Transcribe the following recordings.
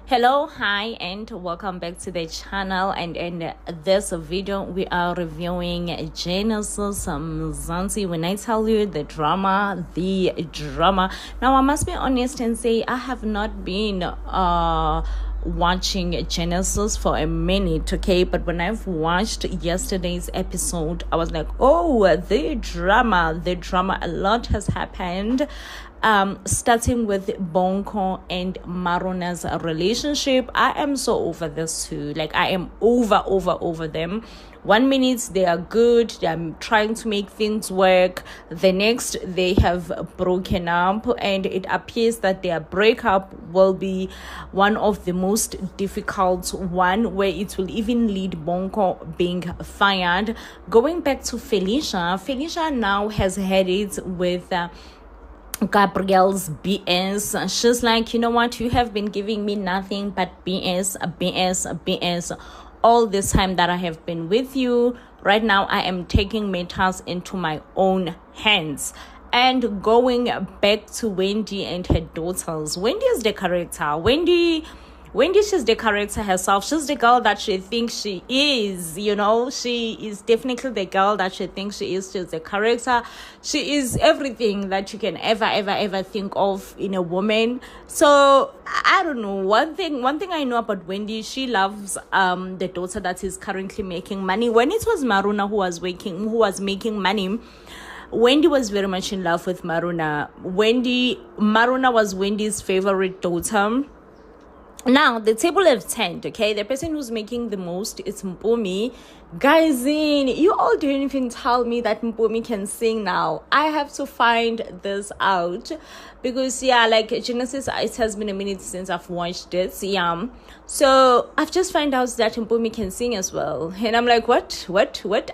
Hello, hi, and welcome back to the channel. And in this video we are reviewing genesismzansi. When I tell you the drama, now I must be honest and say I have not been watching Genesis for a minute, okay? But when I've watched yesterday's episode, I was like, oh, the drama, a lot has happened. Starting with Bonko and Maruna's relationship. I am so over this too. Like, I am over them. 1 minute they are good, they're trying to make things work. The next they have broken up, and it appears that their breakup will be one of the most difficult one, where it will even lead Bonko being fired. Going back to Felicia now has had it with Gabrielle's BS. She's like, you know what, you have been giving me nothing but BS all this time that I have been with you. Right now I am taking matters into my own hands. And going back to Wendy and her daughters, Wendy is the character. Wendy, she's the character herself. She's the girl that she thinks she is, you know. She is definitely the girl that she thinks she is. She's the character. She is everything that you can ever think of in a woman. So I don't know. One thing I know about Wendy, she loves the daughter that is currently making money. When it was Maruna who was making money, Wendy was very much in love with Maruna. Maruna was Wendy's favorite daughter. Now the table have turned, okay? The person who's making the most is Bumi. Guys, you all didn't even tell me that Bumi can sing now. I have to find this out, because like Genesis, it has been a minute since I've watched it. So I've just found out that Bumi can sing as well, and I'm like, what?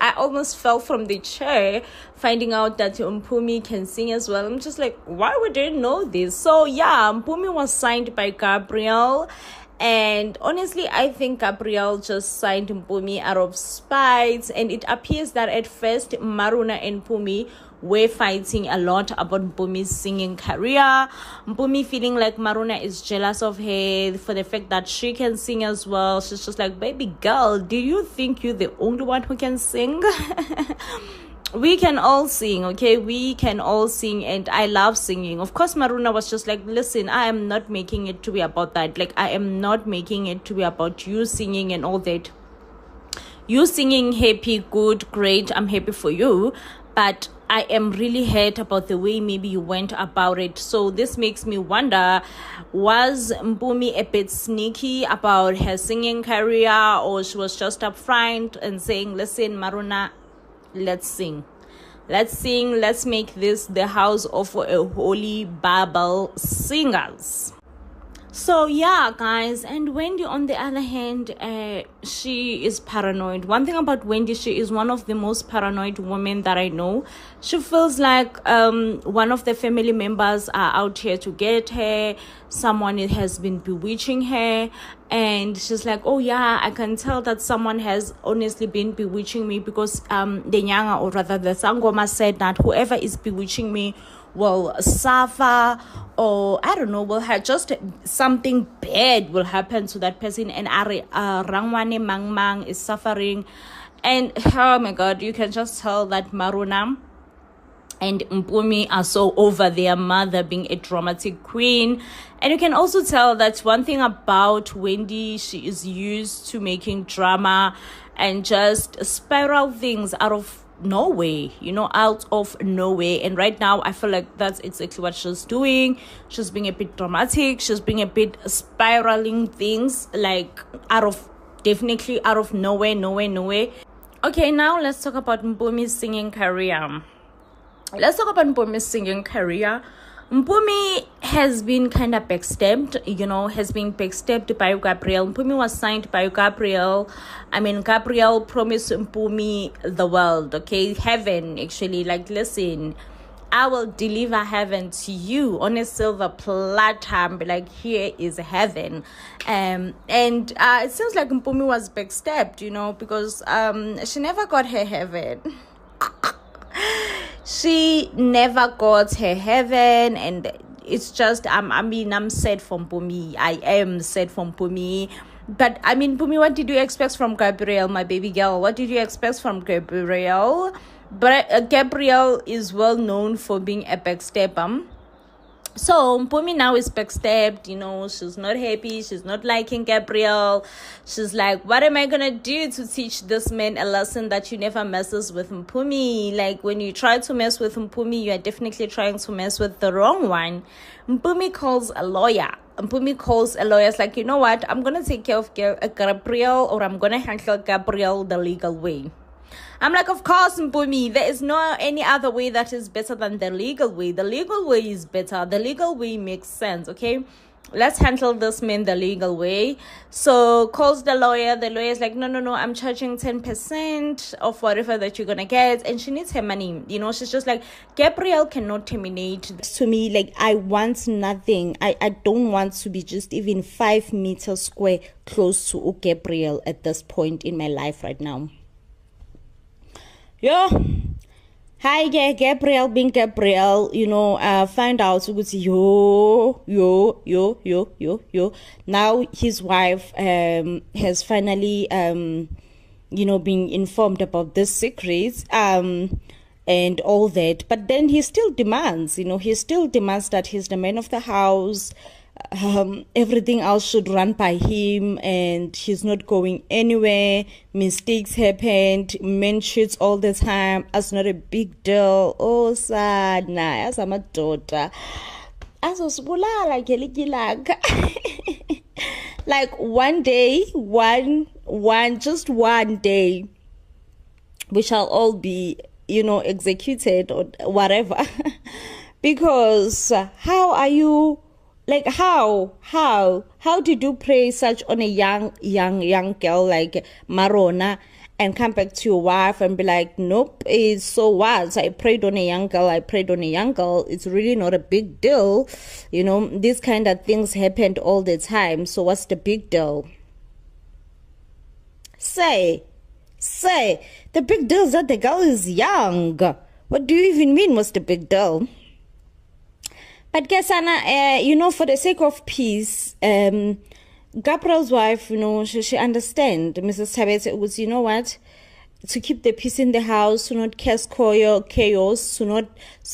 I almost fell from the chair finding out that Bumi can sing as well. I'm just like, why would I know this? So Bumi was signed by Gabrielle. And honestly, I think Gabrielle just signed Bumi out of spite. And it appears that at first Maruna and Bumi were fighting a lot about Bumi's singing career. Bumi feeling like Maruna is jealous of her for the fact that she can sing as well. She's just like, baby girl, do you think you're the only one who can sing? We can all sing, okay? We can all sing, and I love singing. Of course, Maruna was just like, listen, I am not making it to be about that. Like, I am not making it to be about you singing and all that. You singing, happy, good, great, I'm happy for you. But I am really hurt about the way maybe you went about it. So this makes me wonder, was Bumi a bit sneaky about her singing career, or she was just upfront and saying, listen, Maruna, let's sing, let's make this the house of a holy Bible singers. So guys, and Wendy on the other hand, she is paranoid. One thing about Wendy, she is one of the most paranoid women that I know. She feels like one of the family members are out here to get her. Someone has been bewitching her, and she's like, oh I can tell that someone has honestly been bewitching me, because the Nyanga, or rather the Sangoma, said that whoever is bewitching me will suffer, or I don't know, will have just something bad will happen to that person. And Rangwane Mang is suffering. And oh my god, you can just tell that Maruna and Bumi are so over their mother being a dramatic queen. And you can also tell that one thing about Wendy, she is used to making drama and just spiral things out of nowhere. And right now I feel like that's exactly what she's doing. She's being a bit dramatic, she's being a bit spiraling things, like definitely out of nowhere. Okay, now let's talk about Mpumi's singing career. Bumi has been kind of backstabbed, has been backstabbed by Gabrielle. Bumi was signed by Gabrielle. Gabrielle promised Bumi the world, okay? Heaven, actually. Like, listen, I will deliver heaven to you on a silver platter. Like, here is heaven. And it seems like Bumi was backstabbed, because she never got her heaven. She never got her heaven, and it's just I'm sad from Bumi. I am sad from Bumi. But I mean, Bumi, what did you expect from Gabrielle, my baby girl? What did you expect from Gabrielle? But Gabrielle is well known for being a backstabber. So Bumi now is backstabbed, she's not happy, she's not liking Gabrielle. She's like, what am I gonna do to teach this man a lesson that you never messes with Mpumi? Like, when you try to mess with Mpumi, you are definitely trying to mess with the wrong one. Mpumi calls a lawyer. It's like, you know what, I'm gonna take care of Gabrielle, or I'm gonna handle Gabrielle the legal way. I'm like, of course, Bumi, there is no any other way that is better than the legal way. The legal way is better. The legal way makes sense, okay? Let's handle this man the legal way. So calls the lawyer. The lawyer is like, no, I'm charging 10% of whatever that you're going to get. And she needs her money. She's just like, Gabrielle cannot terminate. To me, like, I want nothing. I don't want to be just even 5 meters square close to Gabrielle at this point in my life right now. Yo, hi, Gabrielle being Gabrielle, find out, yo. Now his wife has finally, been informed about this secret, and all that. But then he still demands, that he's the man of the house. Everything else should run by him, and he's not going anywhere. Mistakes happened, men shoots all the time. That's not a big deal. Oh, sana, as I'm a daughter, as was like one day, just one day, we shall all be, executed or whatever. Because how are you? Like, how did you pray such on a young girl like Marona and come back to your wife and be like, nope, it's so what? I prayed on a young girl. It's really not a big deal. These kind of things happened all the time. So what's the big deal? Say, the big deal is that the girl is young. What do you even mean, what's the big deal? But Kesana, for the sake of peace, Gabrielle's wife, she understand. Mrs. Tabete was, what, to keep the peace in the house, to not cause chaos, so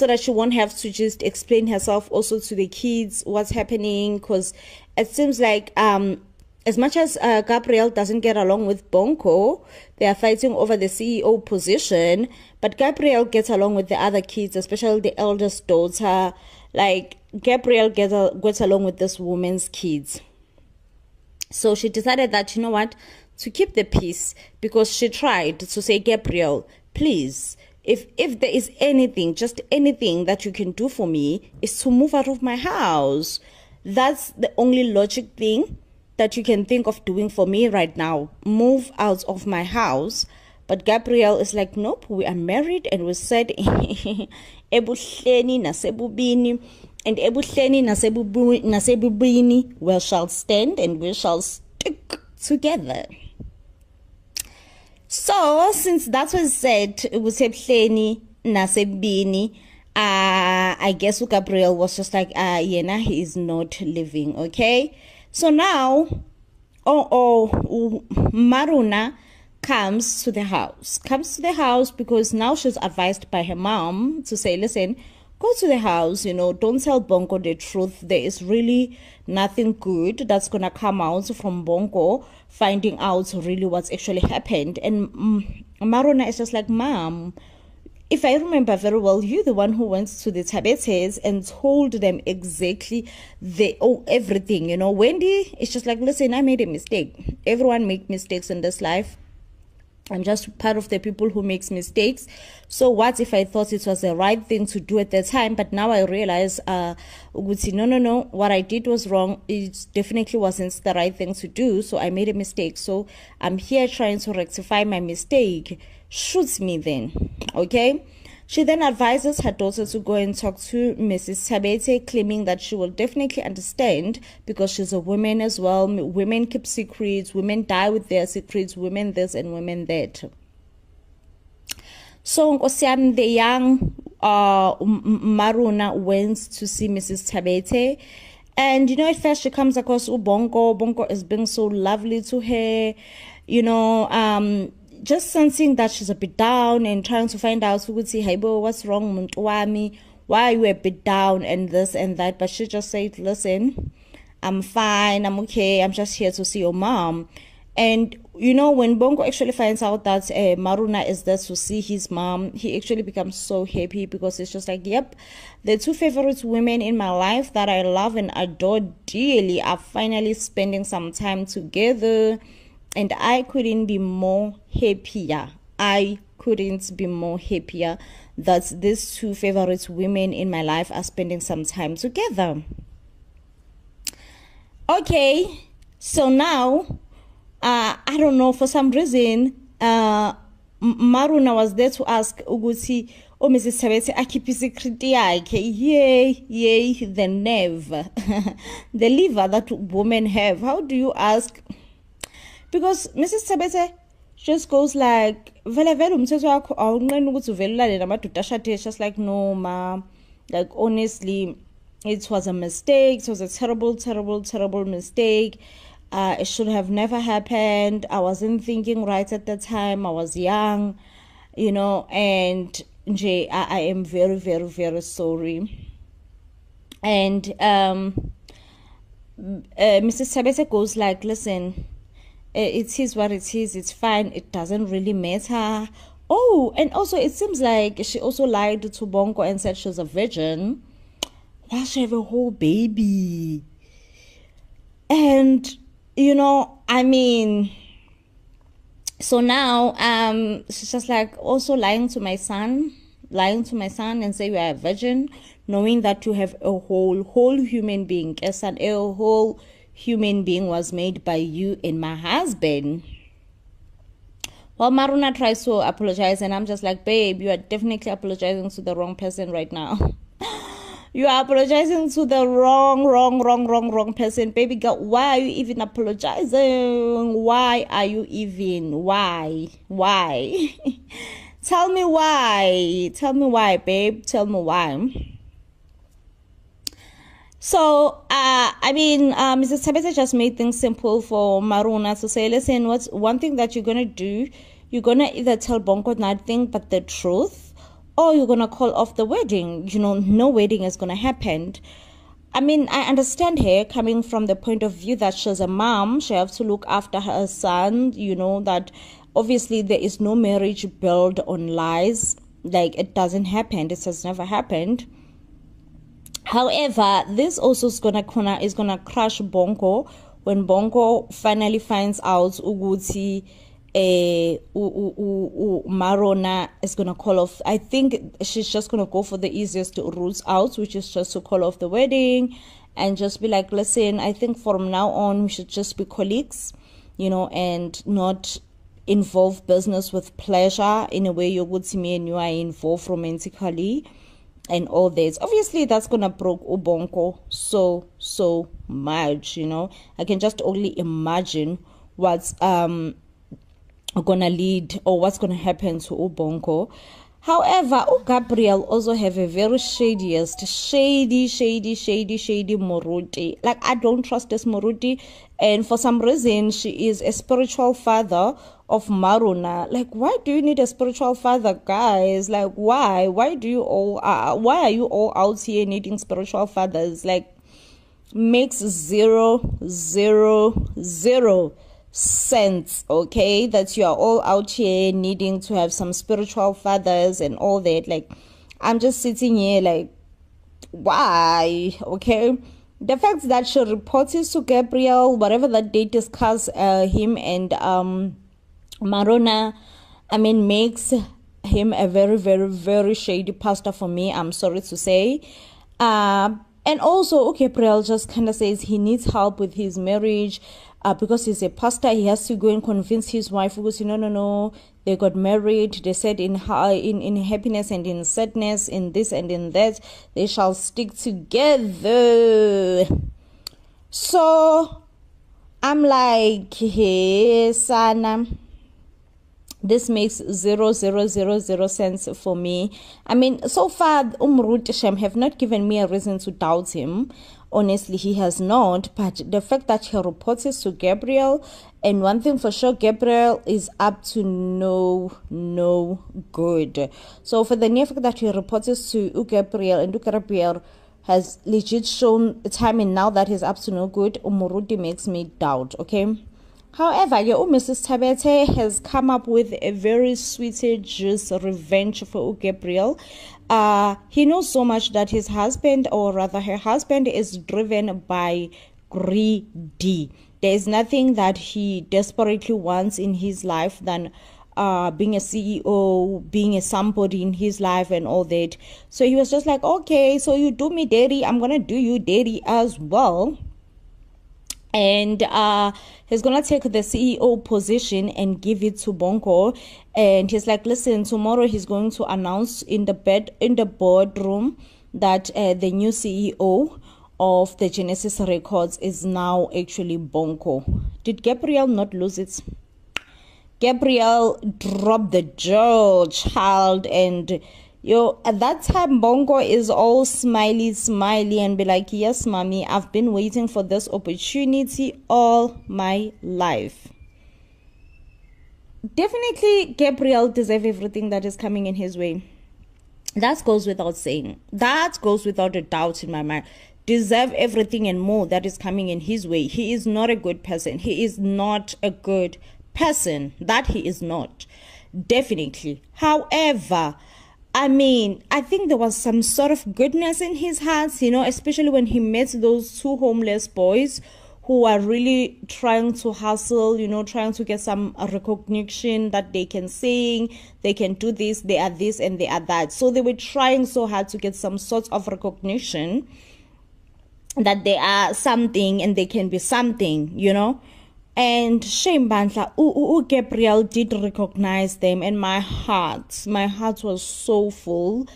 that she won't have to just explain herself also to the kids what's happening. Because it seems like as much as Gabrielle doesn't get along with Bonko, they are fighting over the CEO position. But Gabrielle gets along with the other kids, especially the eldest daughter. Like, Gabrielle gets along with this woman's kids. So she decided that, you know what, to keep the peace, because she tried to say, Gabrielle, please, if there is anything, just anything that you can do for me, is to move out of my house. That's the only logic thing that you can think of doing for me right now. Move out of my house. But Gabrielle is like, nope, we are married, and we said, ebuhleni nasebubini, and ebuhleni nasebubini, we shall stand and we shall stick together. So, since that was said, it was ebuhleni nasebubini, I guess Gabrielle was just like, Yena, he is not living, okay? So now, Maruna comes to the house because now she's advised by her mom to say, listen, go to the house, don't tell Bonko the truth. There is really nothing good that's gonna come out from Bonko finding out really what's actually happened. And Maruna is just like, Mom, if I remember very well, you're the one who went to the Tabetes and told them exactly everything. Wendy is just like, listen, I made a mistake. Everyone make mistakes in this life. I'm just part of the people who makes mistakes. So what if I thought it was the right thing to do at the time, but now I realize, no, what I did was wrong. It definitely wasn't the right thing to do. So I made a mistake. So I'm here trying to rectify my mistake. Shoots me then, okay? She then advises her daughter to go and talk to Mrs. Tabete, claiming that she will definitely understand because she's a woman as well. Women keep secrets. Women die with their secrets. Women this and women that. So, the young Maruna went to see Mrs. Tabete. And, you know, at first she comes across Ubongo. Bongo is being so lovely to her, you know, just sensing that she's a bit down and trying to find out, what's wrong, Muntu? Why are you a bit down and this and that? But she just said, listen, I'm fine, I'm okay, I'm just here to see your mom. And, you know, when Bongo actually finds out that Maruna is there to see his mom, he actually becomes so happy, because it's just like, yep, the two favorite women in my life that I love and adore dearly are finally spending some time together. And I couldn't be more happier. I couldn't be more happier that these two favorite women in my life are spending some time together. Okay, so now, I don't know, for some reason, Maruna was there to ask Uguti, oh, Mrs. Tabete, akipi secret yakhe. Yay, the nerve, the liver that women have. How do you ask? Because Mrs. Tabete just goes like, just like, no, ma, like, honestly, it was a mistake. It was a terrible mistake. It should have never happened. I wasn't thinking right at the time. I was young, you know, and I am very sorry. And Mrs. Tabete goes like, listen, it is what it is. It's fine. It doesn't really matter. Oh, and also it seems like she also lied to Bongo and said she was a virgin. Why she have a whole baby? And, you know, I mean, so now she's just like also lying to my son and say you are a virgin, knowing that you have a whole human being. Yes, and a whole human being was made by you and my husband. Well, Maruna tries to apologize, and I'm just like, babe, you are definitely apologizing to the wrong person right now. You are apologizing to the wrong person. Baby girl, why are you even apologizing? Why are you even? Why? Tell me why, babe. Tell me why. So, I mean, Mrs. Tabete just made things simple for Maruna to say, listen, what's one thing that you're going to do? You're going to either tell Bongo nothing but the truth, or you're going to call off the wedding. You know, no wedding is going to happen. I mean, I understand her coming from the point of view that she's a mom. She has to look after her son, you know, that obviously there is no marriage built on lies. Like, it doesn't happen. This has never happened. However, this also is gonna crush Bongo when Bongo finally finds out Uguti Marona is gonna call off. I think she's just gonna go for the easiest route out, which is just to call off the wedding and just be like, listen, I think from now on we should just be colleagues, you know, and not involve business with pleasure in a way you would see me and you are involved romantically and all this. Obviously that's gonna broke Ubongo so much, you know. I can just only imagine what's gonna lead or what's gonna happen to Ubongo. However, Gabrielle also have a very shady Moruti. Like, I don't trust this Moruti, and for some reason she is a spiritual father of Maruna. Like, why do you need a spiritual father, guys? Like, why do you all why are you all out here needing spiritual fathers? Like, makes zero sense, okay, that you are all out here needing to have some spiritual fathers and all that. Like, I'm just sitting here like, why? Okay, the fact that she reported to Gabrielle whatever that they discuss him and Marona, I mean, makes him a very shady pastor for me, I'm sorry to say. And also, Gabrielle just kind of says he needs help with his marriage. Because he's a pastor, he has to go and convince his wife, because no, they got married, they said in happiness and in sadness, in this and in that, they shall stick together. So I'm like, hey, Sana, This makes 0.000 for me. I mean, so far, Shem have not given me a reason to doubt him. Honestly, he has not. But the fact that he reports it to Gabrielle, and one thing for sure, Gabrielle is up to no good. So for the near fact that he reports it to Gabrielle, and Gabrielle has legit shown time and now that he's up to no good, Umuruti makes me doubt, okay? However, Mrs. Tabete has come up with a very sweet juice revenge for Gabrielle. He knows so much that his husband, or rather her husband, is driven by greedy. There is nothing that he desperately wants in his life than being a CEO, being a somebody in his life and all that. So he was just like, okay, so you do me dirty, I'm going to do you dirty as well. And he's gonna take the CEO position and give it to Bonko. And he's like, listen, tomorrow he's going to announce in the boardroom that the new CEO of the Genesis Records is now actually Bonko. Did Gabrielle not lose it? Gabrielle dropped the jaw, child, and at that time, Bongo is all smiley and be like, yes, mommy, I've been waiting for this opportunity all my life. Definitely, Gabrielle deserves everything that is coming in his way. That goes without saying. That goes without a doubt in my mind. Deserve everything and more that is coming in his way. He is not a good person. He is not a good person. That he is not. Definitely. However, I mean, I think there was some sort of goodness in his heart, especially when he met those two homeless boys who are really trying to hustle, trying to get some recognition that they can sing, they can do this, they are this and they are that. So they were trying so hard to get some sort of recognition that they are something and they can be something, And shame Bantla, Gabrielle did recognize them, and my heart was so full.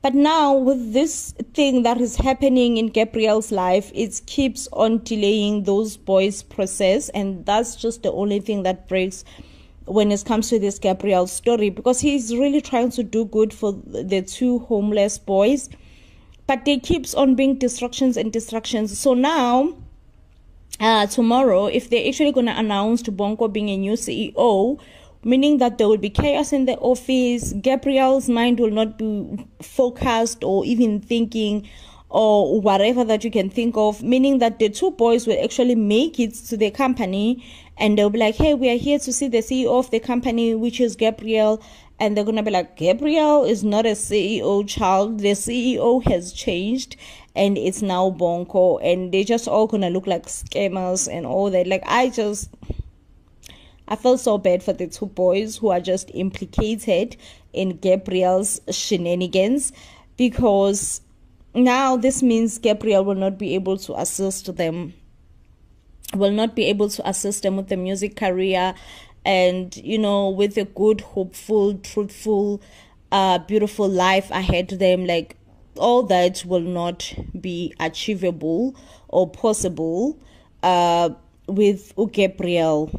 But now with this thing that is happening in Gabrielle's life, it keeps on delaying those boys' process, and that's just the only thing that breaks when it comes to this Gabrielle story, because he's really trying to do good for the two homeless boys, but they keeps on being distractions. So now tomorrow, if they're actually going to announce to Bonko being a new CEO, meaning that there will be chaos in the office, Gabrielle's mind will not be focused or even thinking or whatever that you can think of, meaning that the two boys will actually make it to the company and they'll be like, hey, we are here to see the CEO of the company, which is Gabrielle. And they're going to be like, Gabrielle is not a CEO, child. The CEO has changed and it's now Bonko. And they're just all going to look like scammers and all that. Like, I felt so bad for the two boys who are just implicated in Gabrielle's shenanigans, because now this means Gabrielle will not be able to assist them, with the music career. And, with a good, hopeful, truthful, beautiful life ahead of them, like, all that will not be achievable or possible with Gabrielle,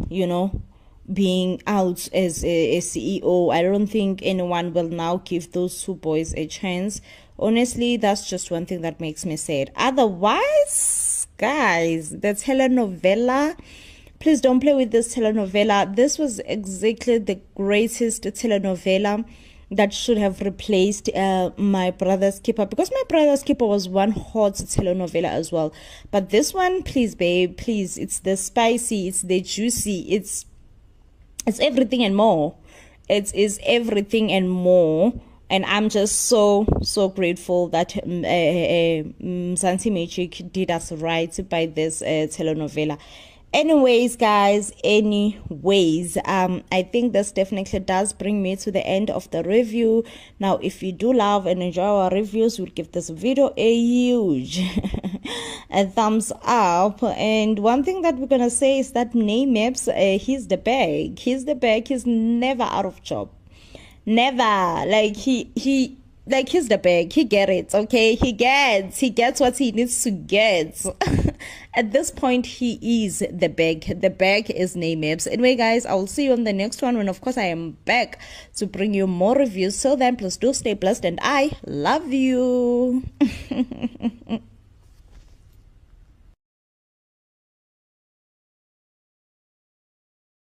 being out as a CEO. I don't think anyone will now give those two boys a chance. Honestly, that's just one thing that makes me sad. Otherwise, guys, the telenovela, please don't play with this telenovela. This was exactly the greatest telenovela that should have replaced My Brother's Keeper, because My Brother's Keeper was one hot telenovela as well. But this one, please, babe, please, it's the spicy, it's the juicy, it's everything and more. It is everything and more. And I'm just so grateful that Mzansi Magic did us right by this telenovela. I think this definitely does bring me to the end of the review. Now, if you do love and enjoy our reviews, we'll give this video a huge a thumbs up. And one thing that we're gonna say is that Namaps, he's the bag. He's never out of job. Never. Like he's the bag. He get it, okay? He gets what he needs to get. At this point, he is the bag. The bag is Nameps. Anyway, guys, I will see you on the next one when, of course, I am back to bring you more reviews. So then, please do stay blessed, and I love you.